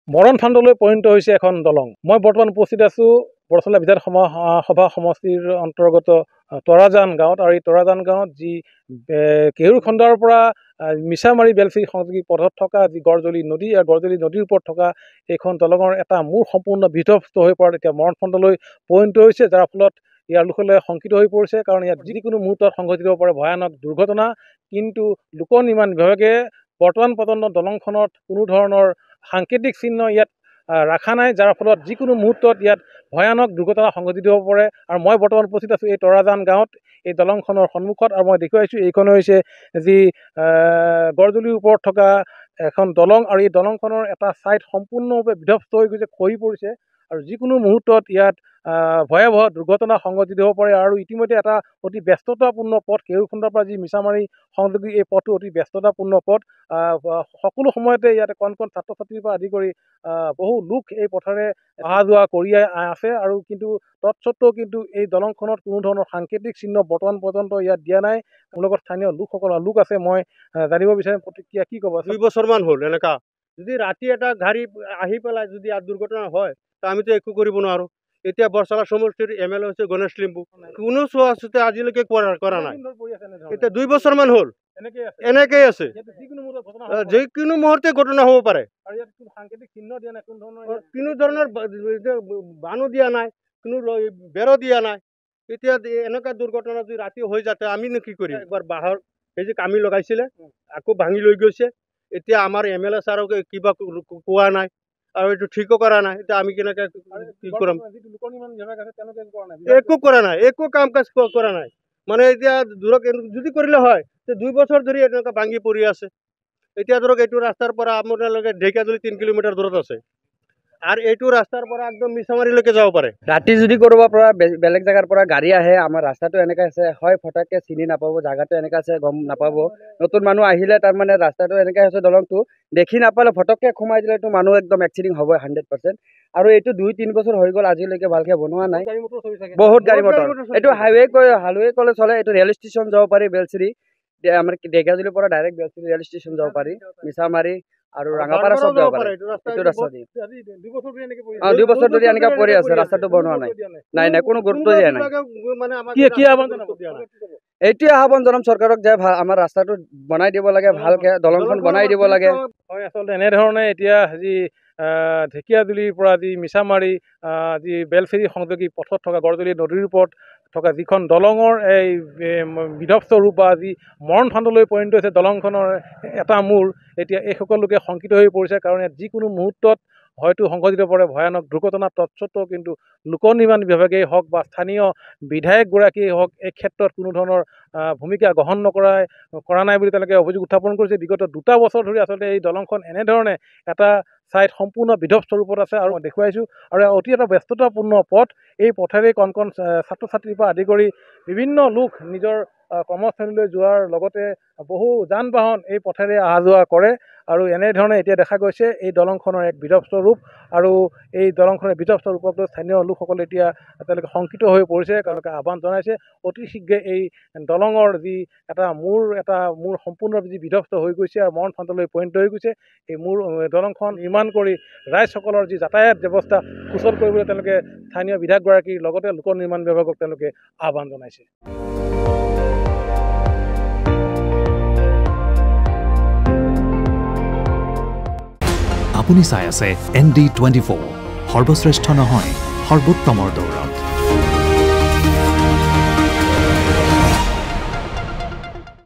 মৰণ ফান্দলৈ পৰিণত হৈছে এখন দলং। মই বৰ্তমান উপস্থিত আছোঁ বৰচলা বিধানসভা সমষ্টিৰ অন্তৰ্গত তৰাজান গাঁৱত। আৰু এই তৰাজান গাঁৱত যি কেৰুৰখণ্ডৰ পৰা মিছামাৰী বেলশ্ৰী সংযোগী পথত থকা যি গড়জলি নদী, আৰু গড়জলি নদীৰ ওপৰত থকা এইখন দলঙৰ এটা মূৰ সম্পূৰ্ণ বিধ্বস্ত হৈ পৰাত এতিয়া মৰণ ফান্দলৈ পৰিণত হৈছে, যাৰ ফলত ইয়াৰ লোকসকলে শংকিত হৈ পৰিছে, কাৰণ ইয়াত যিকোনো মুহূৰ্তত সংঘটিত হ'ব পাৰে ভয়ানক দুৰ্ঘটনা। কিন্তু লোক নিৰ্মাণ বিভাগে বৰ্তমান পৰ্যন্ত দলংখনত কোনো ধৰণৰ সাংকেতিক চিহ্ন ইয়াত ৰখা নাই, যাৰ ফলত যিকোনো মুহূৰ্তত ইয়াত ভয়ানক দুৰ্ঘটনা সংঘটিত হ'ব পাৰে। আৰু মই বৰ্তমান উপস্থিত আছোঁ এই তৰাজান গাঁৱত এই দলংখনৰ সন্মুখত, আৰু মই দেখুৱাইছোঁ এইখন হৈছে যি গড়জুলিৰ ওপৰত থকা এখন দলং, আৰু এই দলংখনৰ এটা ছাইড সম্পূৰ্ণৰূপে বিধ্বস্ত হৈ গৈছে, খহি পৰিছে, আৰু যিকোনো মুহূৰ্তত ইয়াত ভয়াৱহ দুৰ্ঘটনা সংঘটিত হ'ব পাৰে। আৰু ইতিমধ্যে এটা অতি ব্যস্ততাপূৰ্ণ পথ, কেৰুৰখণ্ডৰ পৰা যি মিছামাৰী সংযোগী এই পথটো অতি ব্যস্ততাপূৰ্ণ পথ। সকলো সময়তে ইয়াতে কণ কণ ছাত্ৰ ছাত্ৰীৰ পৰা আদি কৰি বহু লোক এই পথেৰে অহা যোৱা কৰি আছে, আৰু কিন্তু তৎসত্ত্বেও কিন্তু এই দলংখনত কোনো ধৰণৰ সাংকেতিক চিহ্ন বৰ্তমান পৰ্যন্ত ইয়াত দিয়া নাই। মোৰ লগত স্থানীয় লোক আছে, মই জানিব বিচাৰিম প্ৰতিক্ৰিয়া কি ক'ব। 2 বছৰমান হ'ল এনেকা, যদি ৰাতি এটা গাড়ী আহি পেলাই যদি ইয়াত দুৰ্ঘটনা হয় তা আমিতো একো কৰিব নোৱাৰোঁ। এতিয়া বৰচলা সমষ্টিৰ MLA হৈছে গণেশ লিম্বু, কোনো চোৱা চিতা আজিলৈকে কৰা নাই। এতিয়া 2 বছৰমান হ'ল এনেকেই আছে, যিকোনো মুহূৰ্তে ঘটনা হ'ব পাৰে। কোনো ধৰণৰ বানো দিয়া নাই, কোনো বেৰো দিয়া নাই। এতিয়া এনেকুৱা দুৰ্ঘটনা যদি ৰাতি হৈ যাতে আমিনো কি কৰিম। একবাৰ বাঁহৰ এই যে কামি লগাইছিলে আকৌ ভাঙি লৈ গৈছে। এতিয়া আমাৰ MLA ছাৰকে কিবা কোৱা নাই, আৰু এইটো ঠিকো কৰা নাই। এতিয়া আমি কেনেকৈ কি কৰিম? একো কৰা নাই, একো কাম কাজ কৰা নাই। মানে এতিয়া ধৰক যদি কৰিলে হয় 2 বছৰ ধৰি এনেকুৱা ভাঙি পৰি আছে। এতিয়া ধৰক এইটো ৰাস্তাৰ পৰা আপোনালোকে ঢেকীয়াজুলি 3 কিলোমিটাৰ দূৰত আছে, আৰু এইটো ৰাস্তাৰ পৰা একদম মিছামাৰীলৈকে যাব পাৰে। ৰাতি যদি কৰবাৰ পৰা বেলেগ জেগাৰ পৰা গাড়ী আহে, আমাৰ ৰাস্তাটো এনেকৈ আছে, হয় ফটাককৈ চিনি নাপাব, জাগাটো এনেকৈ আছে গম নাপাব। নতুন মানুহ আহিলে তাৰমানে ৰাস্তাটো এনেকৈ আছে, দলংটো দেখি নাপালে ফটককৈ সোমাই দিলেতো মানুহ একদম এক্সিডেণ্ট হ'বই 100%। আৰু এইটো 2-3 বছৰ হৈ গ'ল, আজিলৈকে ভালকৈ বনোৱা নাই। বহুত গাড়ী মটৰ, এইটো হাইৱে ক'লে চলে। এইটো ৰেল ষ্টেচন যাব পাৰি বেলশ্ৰী, আমাৰ ঢেকীয়াজুলিৰ পৰা ডাইৰেক্ট বেলশ্ৰী ৰেল ষ্টেচন যাব পাৰি, মিছামাৰী আৰু ৰাঙাপাৰা চব যাব পাৰে এইটো ৰাস্তা দি। 2 বছৰ ধৰি এনেকৈ পৰি আছে, ৰাস্তাটো বনোৱা নাই, কোনো গুৰুত্ব দিয়া নাই। এইটোৱে আহ্বান জনাম চৰকাৰক যে আমাৰ ৰাস্তাটো বনাই দিব লাগে, ভালকৈ দলংখন বনাই দিব লাগে। হয়, আচলতে এনেধৰণে এতিয়া যি ঢেকীয়াজুলিৰ পৰা যি মিছামাৰী যি বেলশ্ৰী সংযোগী পথত থকা গড়জলি নদীৰ ওপৰত থকা যিখন দলঙৰ এই বিধ্বস্ত ৰূপ বা যি মৰণ ফান্দলৈ পৰিণত হৈছে দলংখনৰ এটা মূৰ, এতিয়া এই সকলো লোকে শংকিত হৈ পৰিছে, কাৰণ ইয়াত যিকোনো মুহূৰ্তত হয়তো সংঘটিত পাৰে ভয়ানক দুৰ্ঘটনা। তৎসত্ত্বেও কিন্তু লোক নিৰ্মাণ বিভাগেই হওক বা স্থানীয় বিধায়কগৰাকীয়ে হওক এই ক্ষেত্ৰত কোনো ধৰণৰ ভূমিকা গ্ৰহণ কৰা নাই বুলি তেওঁলোকে অভিযোগ উত্থাপন কৰিছে। বিগত 2 বছৰ ধৰি আচলতে এই দলংখন এনেধৰণে এটা ছাইড সম্পূৰ্ণ বিধ্বস্ত ৰূপত আছে, আৰু দেখুৱাইছোঁ। আৰু অতি এটা ব্যস্ততাপূৰ্ণ পথ, এই পথেৰে কণ কণ ছাত্ৰ ছাত্ৰীৰ পৰা আদি কৰি বিভিন্ন লোক নিজৰ কৰ্মস্থলীলৈ যোৱাৰ লগতে বহু যান বাহন এই পথেৰে অহা যোৱা কৰে। আৰু এনেধৰণে এতিয়া দেখা গৈছে এই দলংখনৰ এক বিধ্বস্ত ৰূপ, আৰু এই দলংখনৰ বিধ্বস্ত ৰূপক লৈ স্থানীয় লোকসকলে এতিয়া তেওঁলোকে শংকিত হৈ পৰিছে। তেওঁলোকে আহ্বান জনাইছে অতি শীঘ্ৰে এই দলঙৰ যি এটা মূৰ সম্পূৰ্ণ যি বিধ্বস্ত হৈ গৈছে আৰু মৰণ ফান্দলৈ পৰিণত হৈ গৈছে, এই দলংখন নিৰ্মাণ কৰি ৰাইজসকলৰ যি যাতায়াত ব্যৱস্থা সুচল কৰিবলৈ তেওঁলোকে স্থানীয় বিধায়কগৰাকীৰ লগতে লোক নিৰ্মাণ বিভাগক তেওঁলোকে আহ্বান জনাইছে। আপুনি চাই আছে ND24, সৰ্বশ্ৰেষ্ঠ নহয় সৰ্বোত্তমৰ দৌৰত।